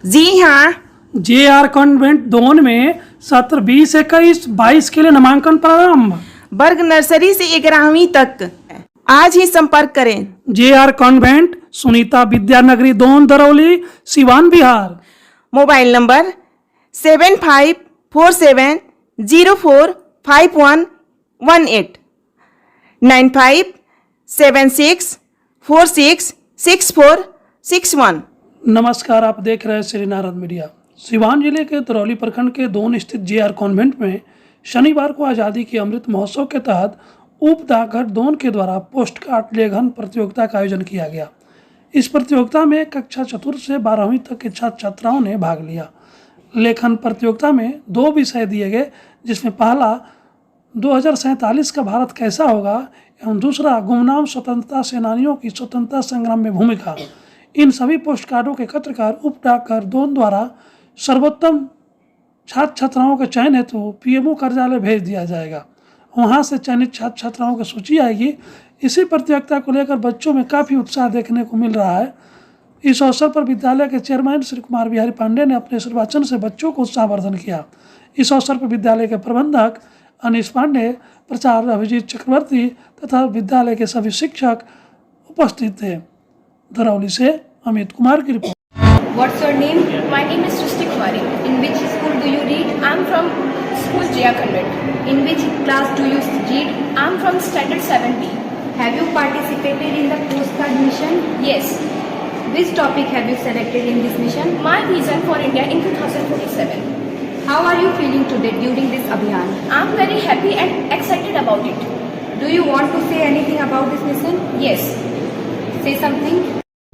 जी हाँ। JR convent दोन में सत्र 20-21-22 के लिए नामांकन प्रारंभ। वर्ग नर्सरी से 11वीं तक आज ही संपर्क करें। JR कॉन्वेंट, सुनीता विद्यानगरी दोन, दरौली, सिवान, बिहार। Mobile number 7547045118 9576466461। नमस्कार, आप देख रहे हैं श्री नारद मीडिया। सिवान जिले के दरौली प्रखंड के दोन स्थित JR कॉन्वेंट में शनिवार को आज़ादी के अमृत महोत्सव के तहत उप डाकघर दोन के द्वारा पोस्ट कार्ड लेखन प्रतियोगिता का आयोजन किया गया। इस प्रतियोगिता में कक्षा चतुर्थ से 12वीं तक के छात्र छात्राओं ने भाग लिया। लेखन प्रतियोगिता में 2 विषय दिए गए, जिसमें पहला 2047 का भारत कैसा होगा एवं दूसरा गुमनाम स्वतंत्रता सेनानियों की स्वतंत्रता संग्राम में भूमिका। इन सभी पोस्ट कार्डों के एकत्र कर उप डाकघर दोन द्वारा सर्वोत्तम छात्र छात्राओं के चयन हेतु PMO कार्यालय भेज दिया जाएगा। वहां से चयनित छात्र छात्राओं की सूची आएगी। इसी प्रतियोगिता को लेकर बच्चों में काफ़ी उत्साह देखने को मिल रहा है। इस अवसर पर विद्यालय के चेयरमैन श्री कुमार बिहारी पांडे ने अपने निर्वाचन से बच्चों को उत्साहवर्धन किया। इस अवसर पर विद्यालय के प्रबंधक अनीश पांडे, प्राचार्य अभिजीत चक्रवर्ती तथा विद्यालय के सभी शिक्षक उपस्थित थे। दरौली से अमित कुमार की report. What's your name? My name is Srishti Kumari. In which school do you read? I'm from school JR Convent. In which class do you read? I'm from standard 7B. Have you participated in the postcard mission? Yes. Which topic have you selected in this mission? My vision for India in 2047. How are you feeling today during this Abhiyan? I'm very happy and excited about it. Do you want to say anything about this mission? Yes. Say something.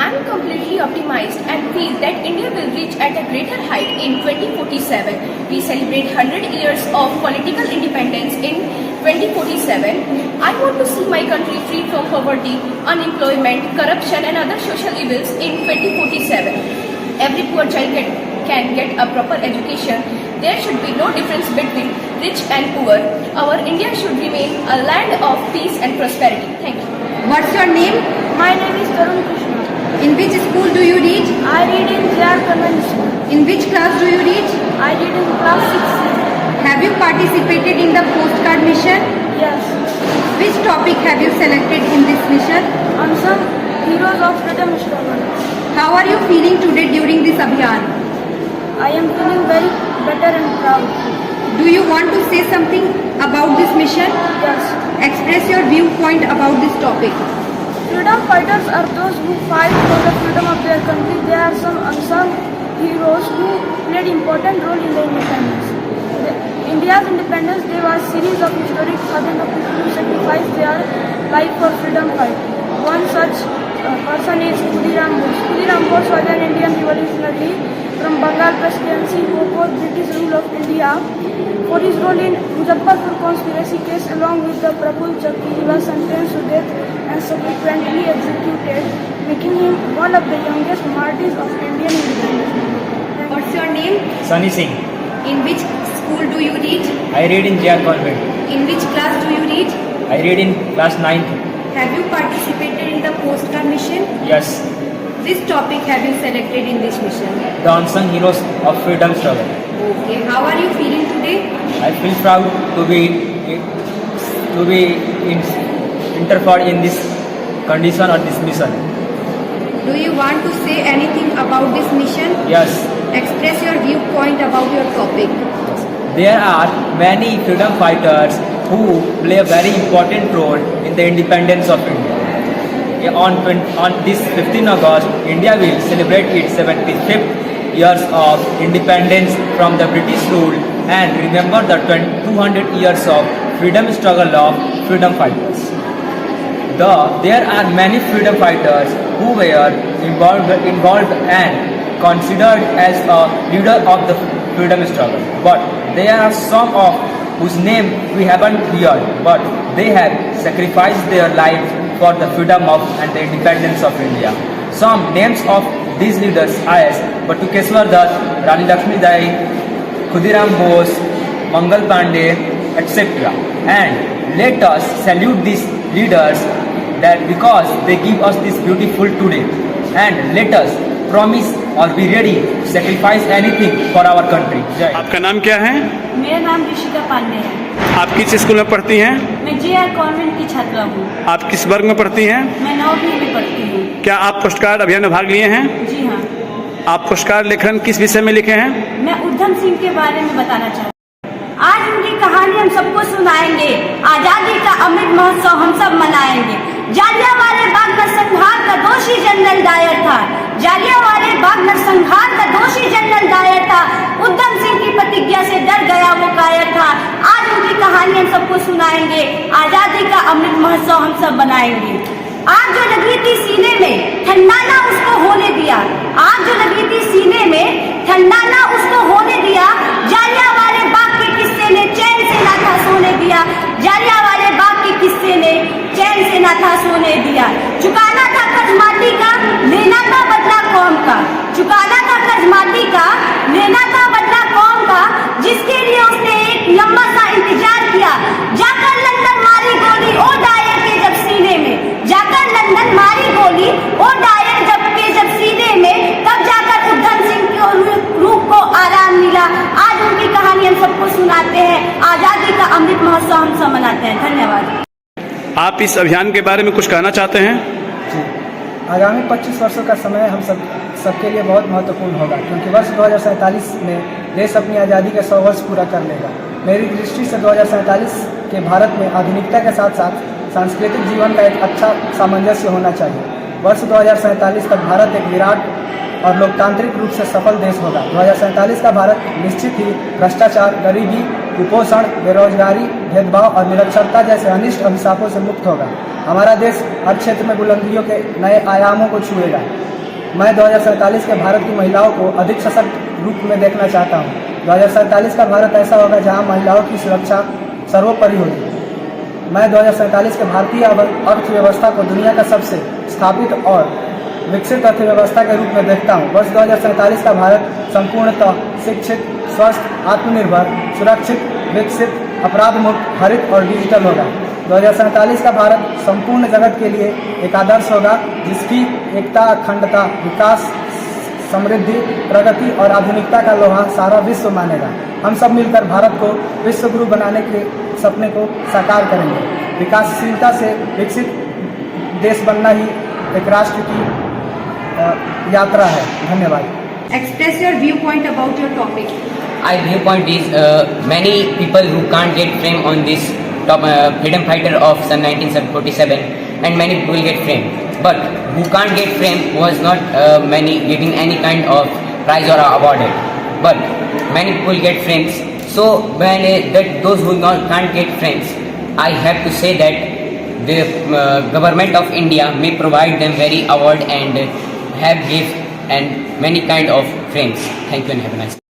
I'm completely optimized and feel that India will reach at a greater height in 2047. We celebrate 100 years of political independence in 2047. I want to see my country free from poverty, unemployment, corruption and other social evils in 2047. Every poor child can get a proper education. There should be no difference between rich and poor. Our India should remain a land of peace and prosperity. Thank you. What's your name? My name is Tarun Krishna. In which school do you read? I read in JR Convent School. In which class do you read? I read in class 6. Have you participated in the postcard mission? Yes. Which topic have you selected in this mission? Unsung heroes of freedom struggle. How are you feeling today during this Abhiyan? I am feeling very better and proud. Do you want to say something about this mission? Yes. Express your viewpoint about this topic. Freedom fighters are those who fight for the freedom of their country. There are some unsung heroes who played important role in the independence. India's Independence Day was a series of historic thousands of people who sacrificed their life for freedom fight. One such person is Khudiram Bose. Khudiram Bose was an Indian revolutionary from Bengal Presidency who opposed British rule of India. For his role in Muzaffarpur conspiracy case along with the Prabhu Chakki, he was sentenced to death and subsequently executed, making him one of the youngest martyrs of Indian independence. What's your name? Sunny Singh. In which school do you read? I read in JR Convent. In which class do you read? I read in class 9th. Have you participated in the postcard mission? Yes, Which topic have you selected in this mission? the unsung heroes of freedom struggle. Okay, how are you feeling today? I feel proud to be interfered in this condition or this mission. Do you want to say anything about this mission? Yes, Express your viewpoint about your topic. there are many freedom fighters who play a very important role in the independence of India. On this 15 August, India will celebrate its 75th years of independence from the British rule and remember the 200 years of freedom struggle of freedom fighters. There are many freedom fighters who were involved and considered as a leader of the freedom struggle. But there are some of whose name we haven't heard, but they have sacrificed their lives for the freedom of and the independence of India. Some names of these leaders are Batukeshwar Dutt, Rani Lakshmi Bai, Khudiram Bose, Mangal Pandey, etc. And let us salute these leaders that because they give us this beautiful today. And let us promise or be ready to sacrifice anything for our country. Jai. आपका नाम क्या है? मेरा नाम ऋषिका पांडे है। आप किस school में पढ़ती हैं? मैं JR कॉन्वेंट की छात्रा हूँ। आप किस वर्ग में पढ़ती हैं? मैं 9वीं में पढ़ती हूँ। क्या आप पोस्ट कार्ड अभियान में भाग लिए हैं? जी हाँ। आप पोस्ट कार्ड लेखन किस विषय में लिखे हैं? मैं उधम सिंह के बारे में बताना चाहती हूँ। आज उनकी कहानी हम सबको सुनाएंगे। आजादी का अमृत महोत्सव हम सब मनाएंगे। जालियांवाला बाग नरसंहार का दोषी जनरल डायर था। जालियांवाला बाग नरसंहार का दोषी जनरल डायर था। उधम सिंह की प्रतिज्ञा से डर गया वो कायर था। आज उनकी कहानी हम सबको सुनाएंगे। आजादी का अमृत महोत्सव हम सब बनाएंगे। आग जो लगी थी सीने में ठंडा ना उसको होने दिया। आग जो लगी थी सीने में ठंडा ना उसको होने दिया। जालियांवाले बाग के किस्से ने चैन से ना था सोने दिया। जालियांवाले बाग के किस्से ने चैन से ना था सोने दिया। चुकाना था कर्ज माटी का, लेना था बदला कौम का। चुकाना था कर्ज माटी का, लेना था बदला कौम का। जिसके लिए उसने एक लंबा सा इंतजार किया। जाकर लंदन मारी गोली ओ डायर के जब सीने में। जाकर लंदन मारी गोली ओ डायर जब सीने में। तब जाकर उधम सिंह की रूह को आराम मिला। आज उनकी कहानी हम सबको सुनाते हैं। आजादी का अमृत महोत्सव हम सब मनाते हैं। धन्यवाद। आप इस अभियान के बारे में कुछ कहना चाहते हैं? जी, आगामी 25 वर्षों का समय हम सबके लिए बहुत महत्वपूर्ण होगा, क्योंकि वर्ष 2047 में देश अपनी आज़ादी के 100 वर्ष पूरा कर लेगा। मेरी दृष्टि से 2047 के भारत में आधुनिकता के साथ साथ सांस्कृतिक जीवन का एक अच्छा सामंजस्य होना चाहिए। वर्ष 2047 तक भारत एक विराट और लोकतांत्रिक रूप से सफल देश होगा। 2047 का भारत निश्चित ही भ्रष्टाचार, गरीबी, कुपोषण, बेरोजगारी, भेदभाव और निरक्षरता जैसे अनिष्ट अभिशापों से मुक्त होगा। हमारा देश हर क्षेत्र में बुलंदियों के नए आयामों को छुएगा। मैं 2047 के भारत की महिलाओं को अधिक सशक्त रूप में देखना चाहता हूँ। 2047 का भारत ऐसा होगा जहाँ महिलाओं की सुरक्षा सर्वोपरि होगी। मैं 2047 के भारतीय अर्थव्यवस्था को दुनिया का सबसे स्थापित और विकसित अर्थव्यवस्था के रूप में देखता हूँ। वर्ष 2047 का भारत संपूर्णतः शिक्षित, स्वस्थ, आत्मनिर्भर, सुरक्षित, विकसित, अपराध मुक्त, हरित और डिजिटल होगा। 2047 का भारत संपूर्ण जगत के लिए एक आदर्श होगा, जिसकी एकता, अखंडता, विकास, समृद्धि, प्रगति और आधुनिकता का लोहा सारा विश्व मानेगा। हम सब मिलकर भारत को विश्व गुरु बनाने के सपने को साकार करेंगे। विकासशीलता से विकसित देश बनना ही एक राष्ट्र की यात्रा है। धन्यवाद। Express your viewpoint about your topic. My viewpoint is many people who can't get fame on this freedom fighter of Sun 1947, and many people get fame. But who can't get fame was not many getting any kind of prize or awarded. But many people get frames. So when those who can't get frames, I have to say that the government of India may provide them very award and have gift and many kind of frames. Thank you and have a nice day.